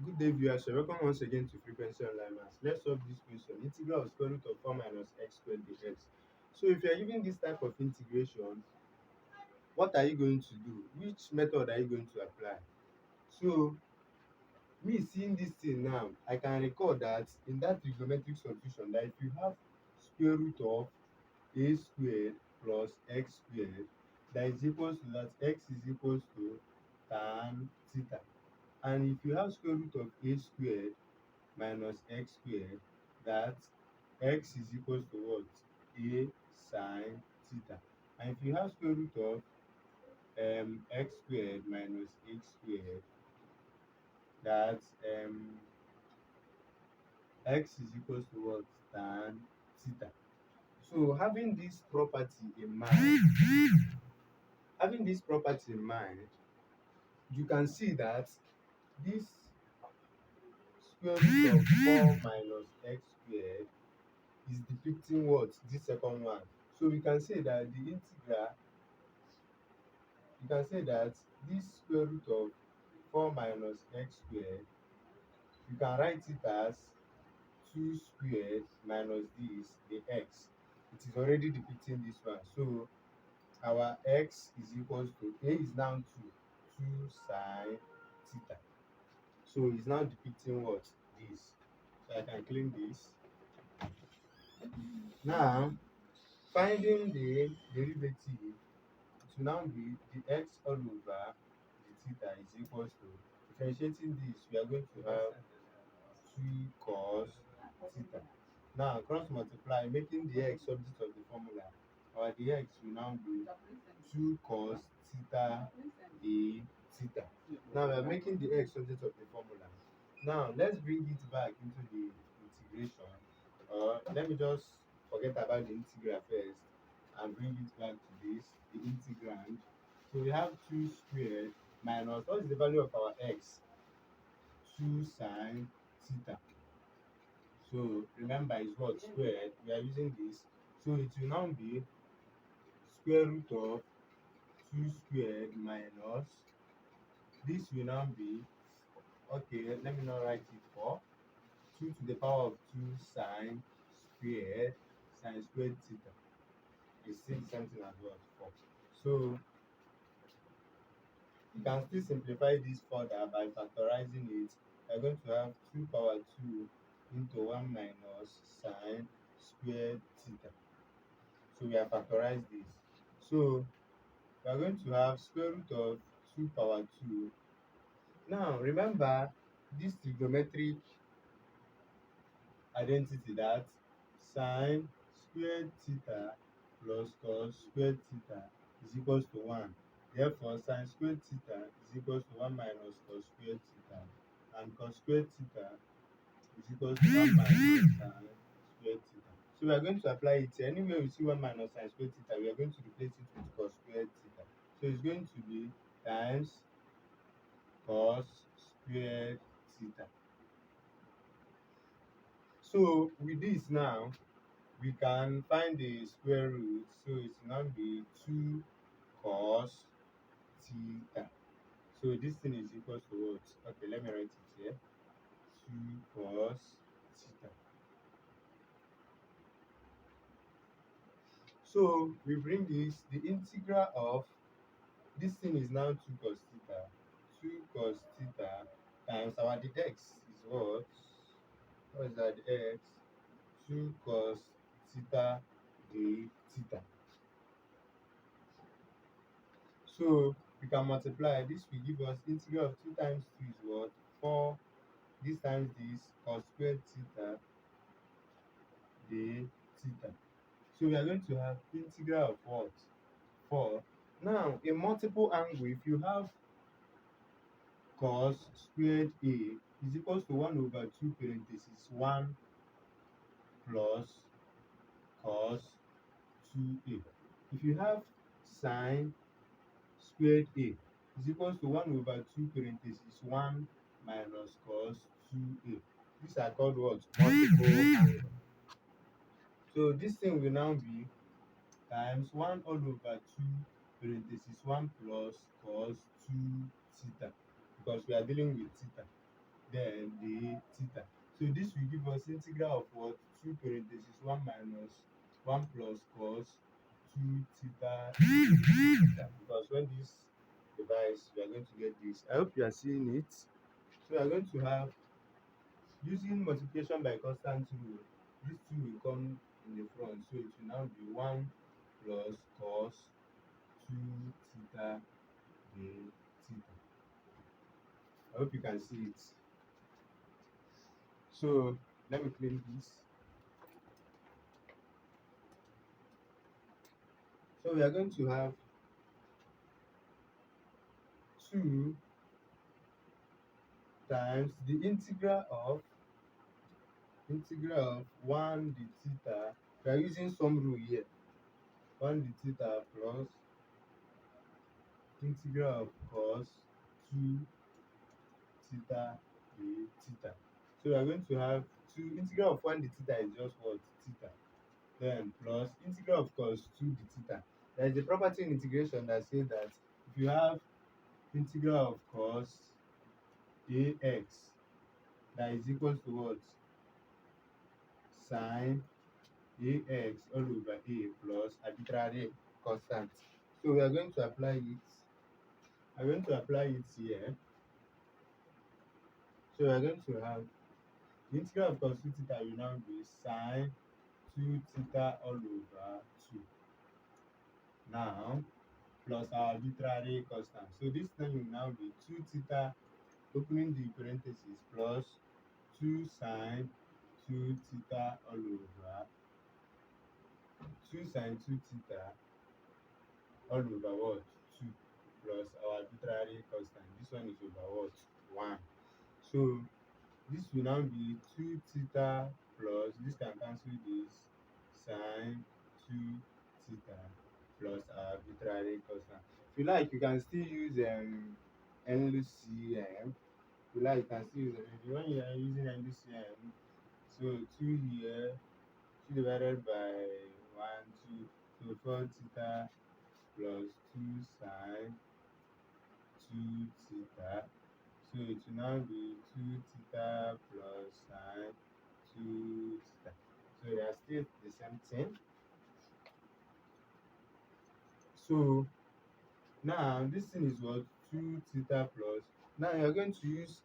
Good day, viewers. So welcome once again to Frequency Online Maths. Let's solve this question. Integral of square root of 4 minus x squared dx. So if you are given this type of integration, what are you going to do? Which method are you going to apply? So me seeing this thing now, I can recall that in that trigonometric solution that if you have square root of a squared plus x squared, that is equals to that x is equals to tan theta. And if you have square root of a squared minus x squared, that x is equals to what? A sine theta. And if you have square root of x squared minus x squared, that x is equals to what? Tan theta. So having this property in mind, you can see that this square root of 4 minus x squared is depicting what? This second one. So we can say that this square root of 4 minus x squared, you can write it as 2 squared minus this, the x. It is already depicting this one. So our x is equals to, a is now 2 sine theta. So it's now depicting what? This. So I can clean this. Now, finding the derivative, it will now be the x all over the theta is equals to, differentiating this, we are going to have 2 cos theta. Now cross multiply, making the x subject of the formula. Our dx will now be 2 cos theta d theta. Now we are making the x subject of the formula. Now let's bring it back into the integration. Or let me just forget about the integral first and bring it back to this, the integrand. So we have 2 squared minus, what is the value of our x? 2 sine theta. So remember, is what? Squared. We are using this. So it will now be square root of 2 squared minus, this will now be, okay, let me not write it for 2 to the power of 2 sine squared theta. Is still something as what? 4. So you can still simplify this further by factorizing it. We are going to have 2 power 2 into 1 minus sine squared theta. So we have factorized this. So we are going to have square root of 2 power 2. Now remember this trigonometric identity, that sine squared theta plus cos squared theta is equals to 1. Therefore, sine squared theta is equals to 1 minus cos squared theta, and cos squared theta is equals to 1 minus sine squared theta. So we are going to apply it anywhere we see 1 minus sine squared theta, we are going to replace it with cos squared theta. So it's going to be times cos squared theta. So with this now, we can find the square root. So it will now be 2 cos theta. So this thing is equals to what? Okay, let me write it here. 2 cos theta. So we bring this, the integral of this thing is now 2 cos theta. 2 cos theta times our dx is what? What is that? Dx 2 cos theta d theta. So we can multiply. This will give us integral of 2 times 2 is what? 4. This times this cos squared theta d theta. So we are going to have integral of what? 4. Now in multiple angle, if you have cos squared a is equals to 1 over 2 parenthesis 1 plus cos 2a. If you have sine squared a is equals to 1 over 2 parenthesis 1 minus cos 2a. These are called what? Multiple angle. So this thing will now be times 1 all over 2 parenthesis 1 plus cos 2 theta, because we are dealing with theta. then the theta. So this will give us integral of what? 2 parenthesis 1 minus 1 plus cos 2 theta theta. Because when this device, we are going to get this. I hope you are seeing it. So we are going to have, using multiplication by constant rule, this 2 will come in the front. So it will now be 1 plus cos 2 theta the theta. I hope you can see it. So let me clean this. So we are going to have 2 times the integral of 1 d theta. We are using some rule here. 1 d theta plus integral of cos 2 theta d theta. So we are going to have 2 integral of 1 d theta is just what? Theta. Then plus integral of cos 2 d theta. There is a property in integration that says that if you have integral of cos ax, that is equals to what? Sine ax all over a plus arbitrary constant. So we are going to apply it. I'm going to apply it here. So we are going to have the integral of cos 2 theta will now be sine 2 theta all over 2. Now plus our arbitrary constant. So this thing will now be 2 theta, opening the parenthesis, plus 2 sine 2 theta all over 2 sine 2 theta all over what? 2 plus our arbitrary constant. This one is over what? 1. So this will now be 2 theta plus, this can cancel this, sine 2 theta plus our arbitrary constant. If you like, you can still use LCM. If you like, you can still use when you are using LCM. So 2 here, 2 divided by 1, 2, so 4 theta plus 2 sine 2 theta. So it will now be 2 theta plus sine 2 theta. So they are still the same thing. So now this thing is what? 2 theta plus. Now you are going to use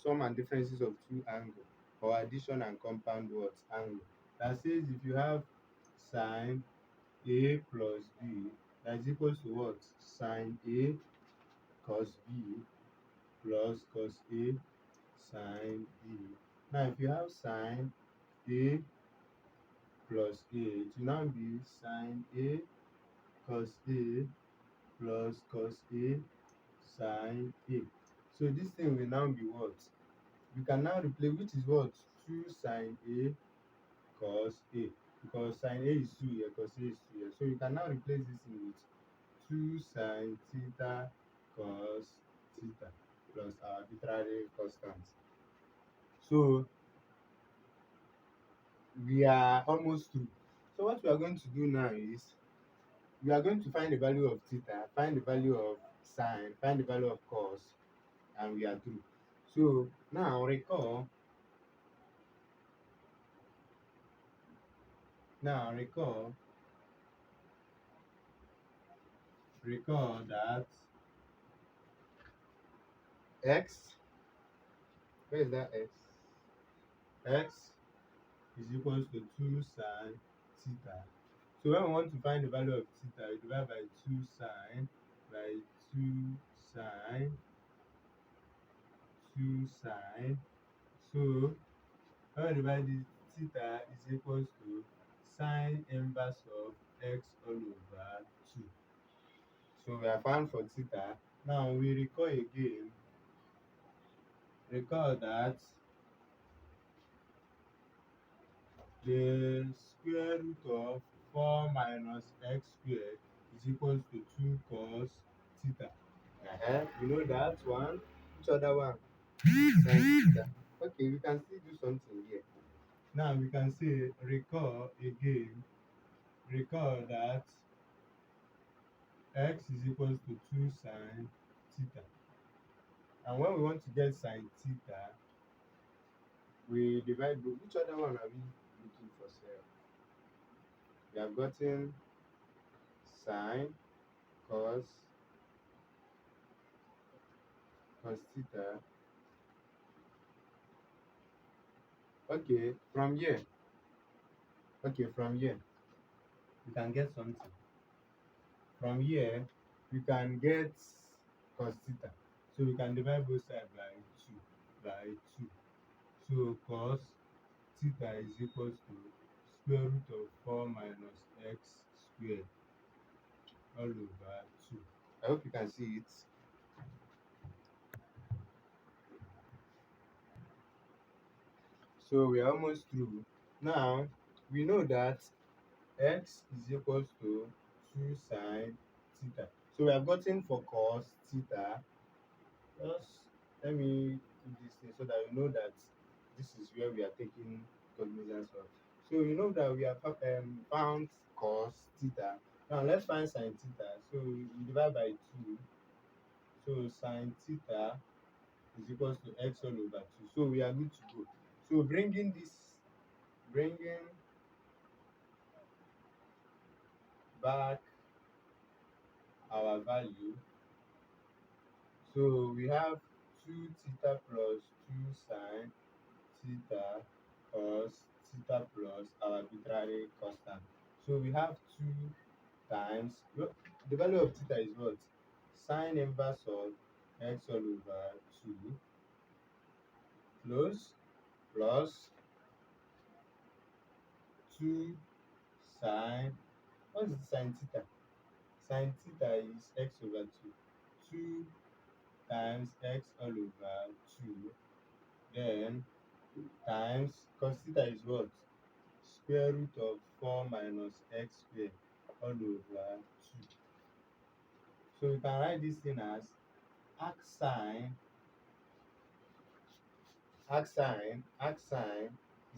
sum and differences of two angles, or addition and compound what? Angle. That says if you have sine A plus B, that is equals to what? Sine A cos B plus cos A sine B. Now if you have sine A plus A, it will now be sine A cos A plus cos A sine A. So this thing will now be what? We can now replace, which is what? 2 sine A cos A. Because sine A is 2 here, cos A is 2 here. So you can now replace this in with 2 sine theta cos theta plus our arbitrary constant. So we are almost through. So what we are going to do now is we are going to find the value of theta, find the value of sine, find the value of cos, and we are through. So now recall that x, where is that x? X is equals to 2 sine theta. So when we want to find the value of theta, we divide by 2 sine by 2 sine 2 sine. So when we divide this, theta is equals to sine inverse of x all over 2. So we are found for theta. Now we recall that the square root of 4 minus x squared is equals to 2 cos theta. You know that one. Which other one? Sin theta. Okay, we can still do something here. Now we can say recall that x is equals to 2 sine theta. And when we want to get sine theta, we divide both. Which other one are we looking for, sir? We have gotten sine cos theta. Okay, from here. Okay, from here we can get something. From here we can get cos theta. So we can divide both sides by 2. By 2. So cos theta is equals to square root of 4 minus x squared all over 2. I hope you can see it. So we are almost through. Now we know that x is equals to 2 sine theta. So we have gotten for cos theta. Just let me do this thing so that you know that this is where we are taking cognizance of. So you know that we have found cos theta. Now let's find sine theta. So we divide by 2. So sine theta is equals to x all over 2. So we are good to go. So bringing back our value. So we have 2 theta plus 2 sine theta cos theta plus our arbitrary constant. So we have 2 times the value of theta is what? Sine inverse of x all over 2 plus 2 sine. What is sine theta? Sine theta is x over 2. 2 times x all over 2. Then times cos theta is what? Square root of 4 minus x squared all over 2. So we can write this thing as arc sine is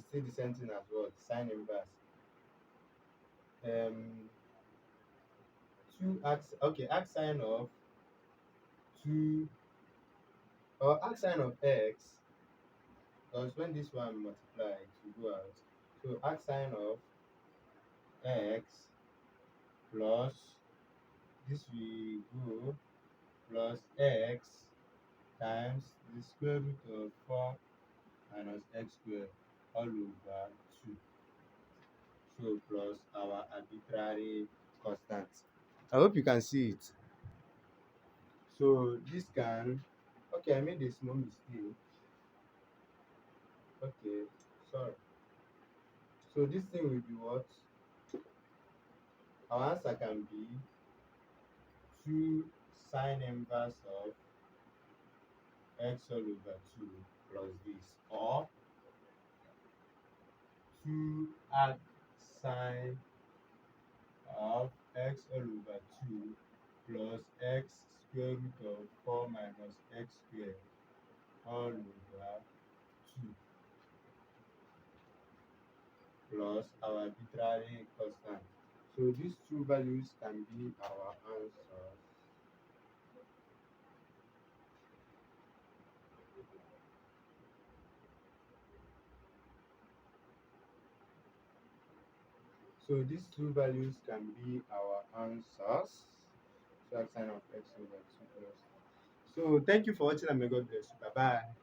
still the same thing as what? Sine inverse. 2 arc sine of 2 or arc sine of x, because when this one multiply it will go out. So arc sine of x plus this will go plus x times the square root of 4 minus x squared all over 2. So plus our arbitrary constant. I hope you can see it. So this can, okay, I made a small mistake. Okay, sorry. So this thing will be what? Our answer can be 2 sine inverse of x all over 2 plus this, or 2 arc sine of x all over 2 plus x square root of 4 minus x squared all over 2 plus our arbitrary constant. So these two values can be our answers. So these two values can be our answers. So I sign of x over 2 plus. So thank you for watching and may God bless you. Bye bye.